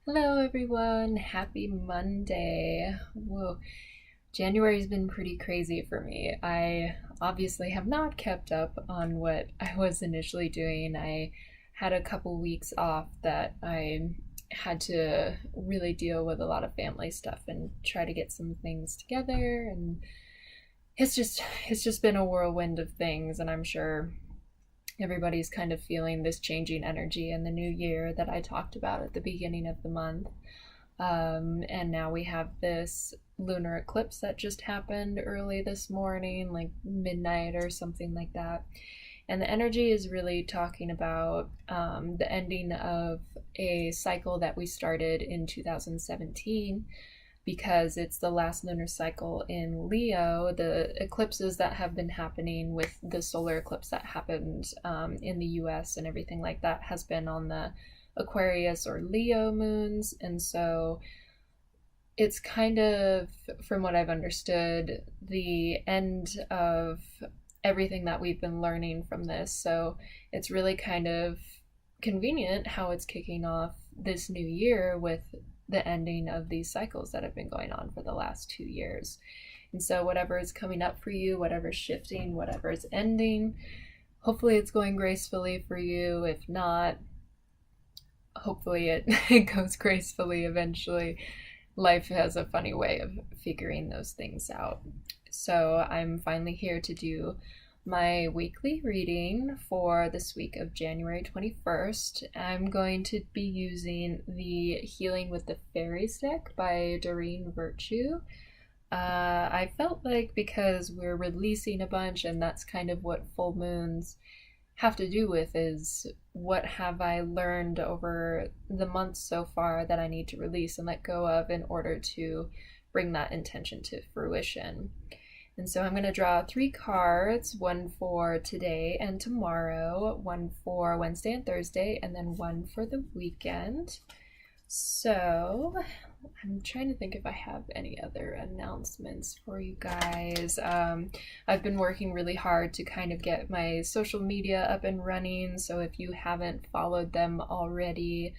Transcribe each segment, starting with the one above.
Hello everyone, happy Monday. Whoa, January's been pretty crazy for me. I obviously have not kept up on what I was initially doing. I had a couple weeks off that I had to really deal with a lot of family stuff and try to get some things together, and it's just been a whirlwind of things, and I'm sure everybody's kind of feeling this changing energy in the new year that I talked about at the beginning of the month. And now we have this lunar eclipse that just happened early this morning, like midnight or something like that. And the energy is really talking about the ending of a cycle that we started in 2017, because it's the last lunar cycle in Leo. The eclipses that have been happening with the solar eclipse that happened in the US and everything like that has been on the Aquarius or Leo moons. And so it's kind of, from what I've understood, the end of everything that we've been learning from this. So it's really kind of convenient how it's kicking off this new year with the ending of these cycles that have been going on for the last 2 years. And so whatever is coming up for you, whatever's shifting, whatever is ending, hopefully it's going gracefully for you. If not, hopefully it goes gracefully eventually. Life has a funny way of figuring those things out. So I'm finally here to do my weekly reading for this week of January 21st. I'm going to be using the Healing with the Fairies deck by Doreen Virtue. I felt like, because we're releasing a bunch, and that's kind of what full moons have to do with, is what have I learned over the months so far that I need to release and let go of in order to bring that intention to fruition. And so I'm going to draw 3 cards, one for today and tomorrow, one for Wednesday and Thursday, and then one for the weekend. So I'm trying to think if I have any other announcements for you guys. I've been working really hard to kind of get my social media up and running. So if you haven't followed them already,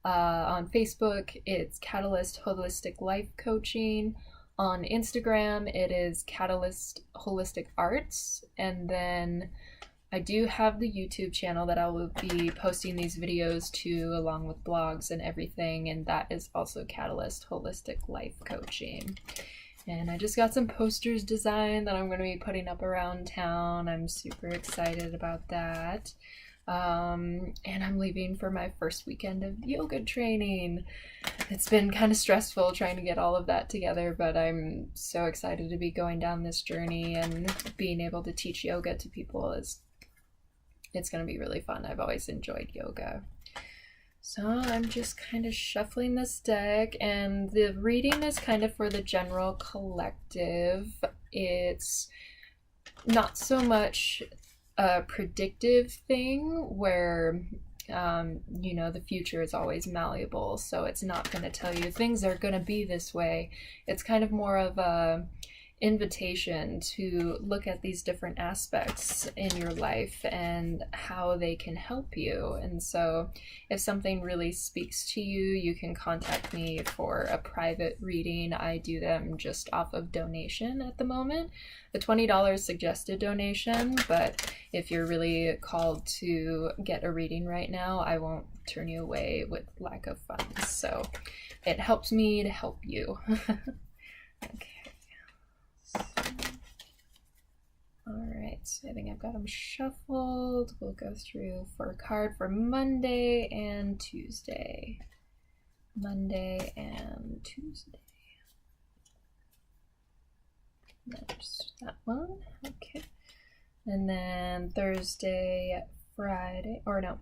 on Facebook, it's Catalyst Holistic Life Coaching. On Instagram, it is Catalyst Holistic Arts. And then I do have the YouTube channel that I will be posting these videos to, along with blogs and everything, and that is also Catalyst Holistic Life Coaching. And I just got some posters designed that I'm going to be putting up around town. I'm super excited about that. And I'm leaving for my first weekend of yoga training. It's been kind of stressful trying to get all of that together, but I'm so excited to be going down this journey, and being able to teach yoga to people it's going to be really fun. I've always enjoyed yoga. So I'm just kind of shuffling this deck, and the reading is kind of for the general collective. It's not so much a predictive thing where the future is always malleable, so it's not going to tell you things are going to be this way. It's kind of more of a invitation to look at these different aspects in your life and how they can help you. And so if something really speaks to you, you can contact me for a private reading. I do them just off of donation at the moment, the $20 suggested donation, but if you're really called to get a reading right now, I won't turn you away with lack of funds. So it helps me to help you. Okay. Alright, so I think I've got them shuffled. We'll go through for a card for Monday and Tuesday. Monday and Tuesday. There's that one. Okay. And then Thursday, Friday, or no,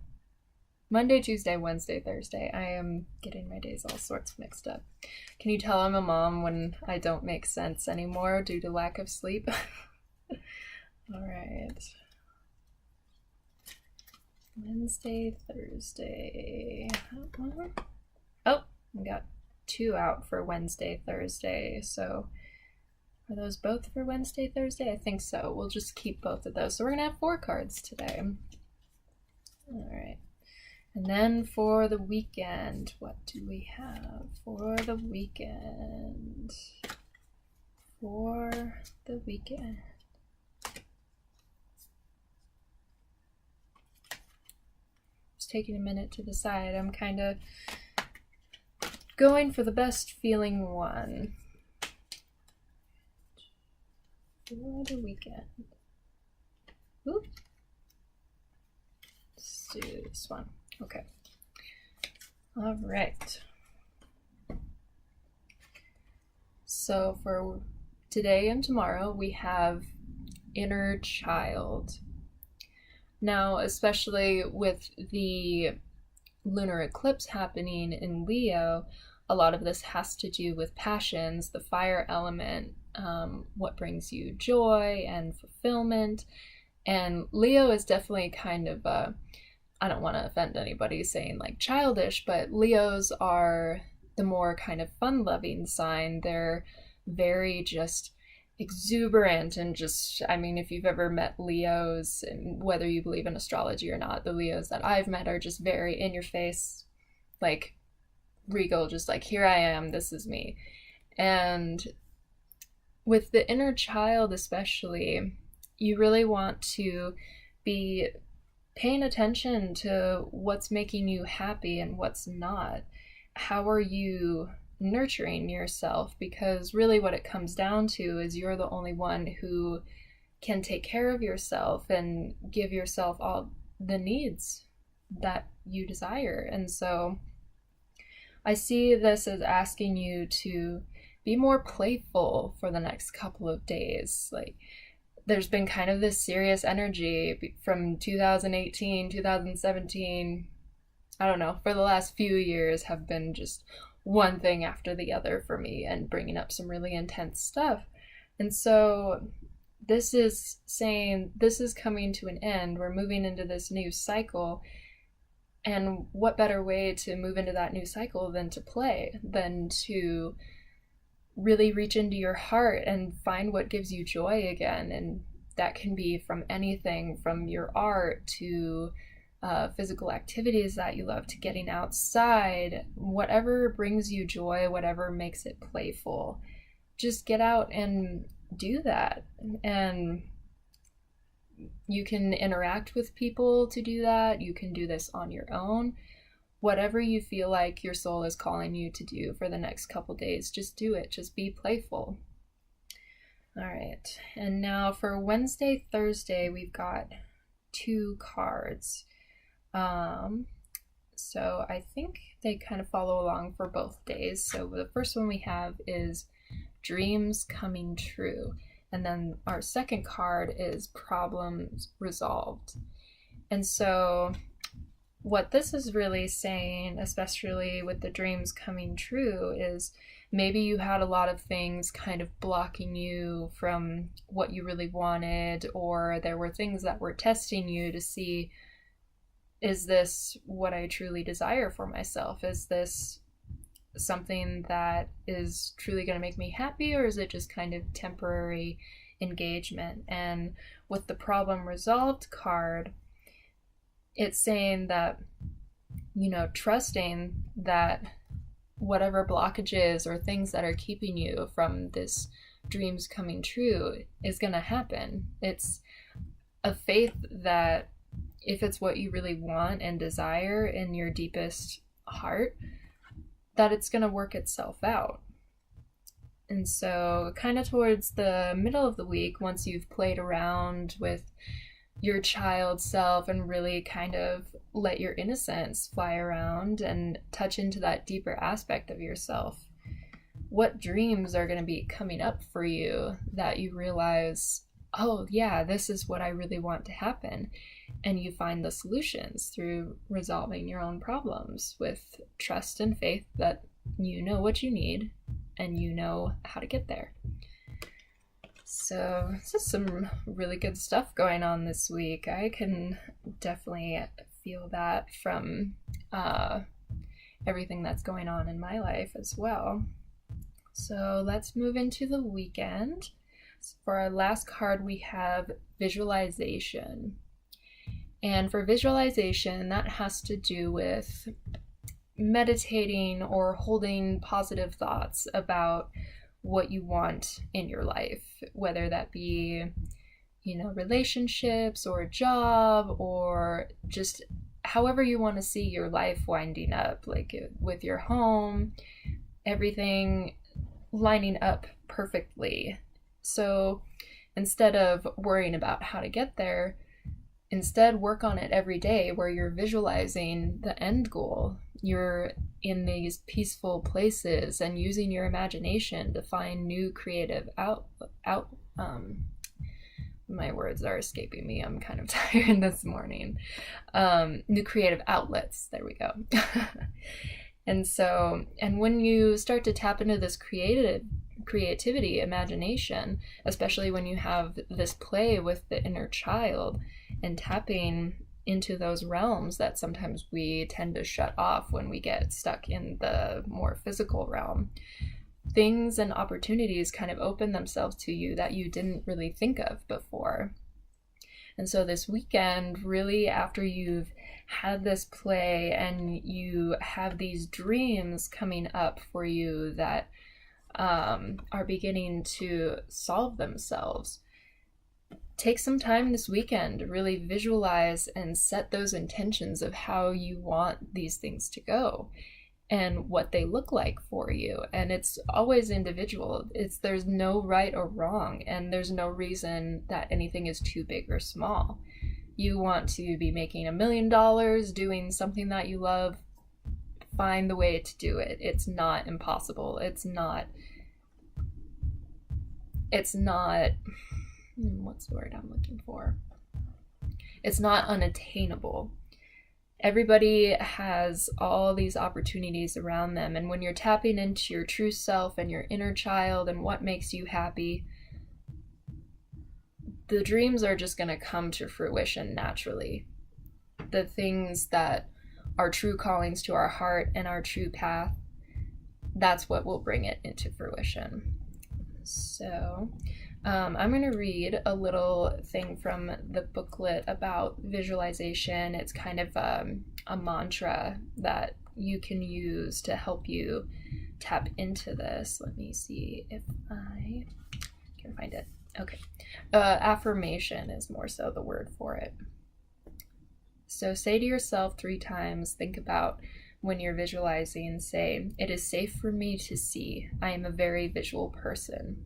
Monday, Tuesday, Wednesday, Thursday. I am getting my days all sorts mixed up. Can you tell I'm a mom when I don't make sense anymore due to lack of sleep? All right. Wednesday, Thursday. Oh, I got 2 out for Wednesday, Thursday. So are those both for Wednesday, Thursday? I think so. We'll just keep both of those. So we're going to have 4 cards today. All right. And then for the weekend, what do we have for the weekend? For the weekend. Just taking a minute to decide. I'm kind of going for the best feeling one. For the weekend. Ooh. Let's do this one. Okay. All right. So for today and tomorrow, we have inner child. Now, especially with the lunar eclipse happening in Leo, a lot of this has to do with passions, the fire element, what brings you joy and fulfillment. And Leo is definitely kind of I don't want to offend anybody saying like childish, but Leos are the more kind of fun-loving sign. They're very just exuberant and just, I mean, if you've ever met Leos, and whether you believe in astrology or not, the Leos that I've met are just very in your face, like regal, just like, here I am, this is me. And with the inner child especially, you really want to be paying attention to what's making you happy and what's not. How are you nurturing yourself? Because really what it comes down to is you're the only one who can take care of yourself and give yourself all the needs that you desire. And so I see this as asking you to be more playful for the next couple of days. Like, there's been kind of this serious energy from 2018, 2017, I don't know, for the last few years have been just one thing after the other for me and bringing up some really intense stuff. And so this is saying this is coming to an end. We're moving into this new cycle. And what better way to move into that new cycle than to play, than to really reach into your heart and find what gives you joy again. And that can be from anything from your art to physical activities that you love, to getting outside, whatever brings you joy, whatever makes it playful. Just get out and do that. And you can interact with people to do that. You can do this on your own. Whatever you feel like your soul is calling you to do for the next couple days, just do it. Just be playful. All right. And now for Wednesday, Thursday, we've got 2 cards. So I think they kind of follow along for both days. So the first one we have is Dreams Coming True. And then our second card is Problems Resolved. And so what this is really saying, especially with the dreams coming true, is maybe you had a lot of things kind of blocking you from what you really wanted, or there were things that were testing you to see, is this what I truly desire for myself? Is this something that is truly going to make me happy, or is it just kind of temporary engagement? And with the Problem Resolved card, it's saying that, you know, trusting that whatever blockages or things that are keeping you from this dreams coming true is going to happen. It's a faith that if it's what you really want and desire in your deepest heart, that it's going to work itself out. And so kind of towards the middle of the week, once you've played around with your child self and really kind of let your innocence fly around and touch into that deeper aspect of yourself, what dreams are going to be coming up for you that you realize, oh yeah, this is what I really want to happen. And you find the solutions through resolving your own problems with trust and faith that you know what you need and you know how to get there. So this is some really good stuff going on this week. I can definitely feel that from everything that's going on in my life as well. So let's move into the weekend. For our last card, we have Visualization. And for visualization, that has to do with meditating or holding positive thoughts about what you want in your life, whether that be, relationships or a job, or just however you want to see your life winding up, like with your home, everything lining up perfectly. So instead of worrying about how to get there, instead work on it every day where you're visualizing the end goal. You're in these peaceful places and using your imagination to find new creative my words are escaping me. I'm kind of tired this morning. New creative outlets. There we go. And when you start to tap into this creativity, imagination, especially when you have this play with the inner child and tapping into those realms that sometimes we tend to shut off when we get stuck in the more physical realm, things and opportunities kind of open themselves to you that you didn't really think of before. And so this weekend, really, after you've had this play and you have these dreams coming up for you that are beginning to solve themselves, take some time this weekend to really visualize and set those intentions of how you want these things to go and what they look like for you. And it's always individual. There's no right or wrong, and there's no reason that anything is too big or small. You want to be making $1 million doing something that you love, find the way to do it. It's not impossible. It's not what's the word I'm looking for? It's not unattainable. Everybody has all these opportunities around them, and when you're tapping into your true self and your inner child and what makes you happy, the dreams are just going to come to fruition naturally. The things that are true callings to our heart and our true path, that's what will bring it into fruition. So I'm going to read a little thing from the booklet about visualization. It's kind of a mantra that you can use to help you tap into this. Let me see if I can find it. Okay. Affirmation is more so the word for it. So say to yourself 3 times, think about when you're visualizing, say, "It is safe for me to see. I am a very visual person."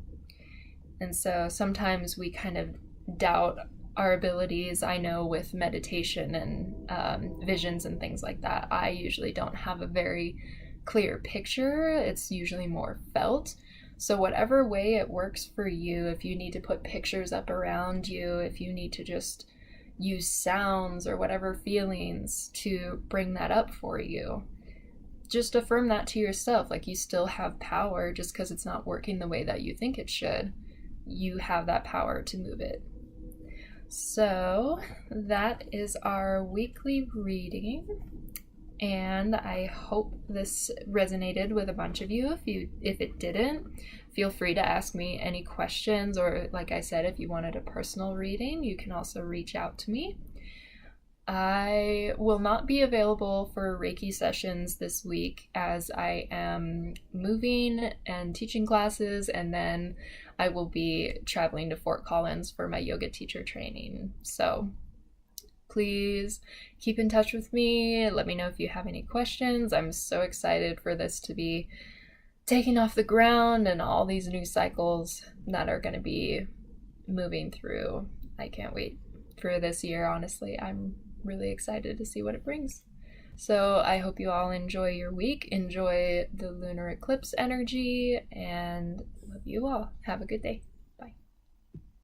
And so sometimes we kind of doubt our abilities. I know with meditation and visions and things like that, I usually don't have a very clear picture. It's usually more felt. So whatever way it works for you, if you need to put pictures up around you, if you need to just use sounds or whatever feelings to bring that up for you, just affirm that to yourself. Like, you still have power. Just because it's not working the way that you think it should, you have that power to move it. So that is our weekly reading, and I hope this resonated with a bunch of you. If it didn't, feel free to ask me any questions, or like I said, if you wanted a personal reading, you can also reach out to me. I will not be available for Reiki sessions this week as I am moving and teaching classes, and then I will be traveling to Fort Collins for my yoga teacher training. So please keep in touch with me. Let me know if you have any questions. I'm so excited for this to be taking off the ground and all these new cycles that are going to be moving through. I can't wait for this year, honestly. I'm really excited to see what it brings. So I hope you all enjoy your week, enjoy the lunar eclipse energy, and love you all. Have a good day.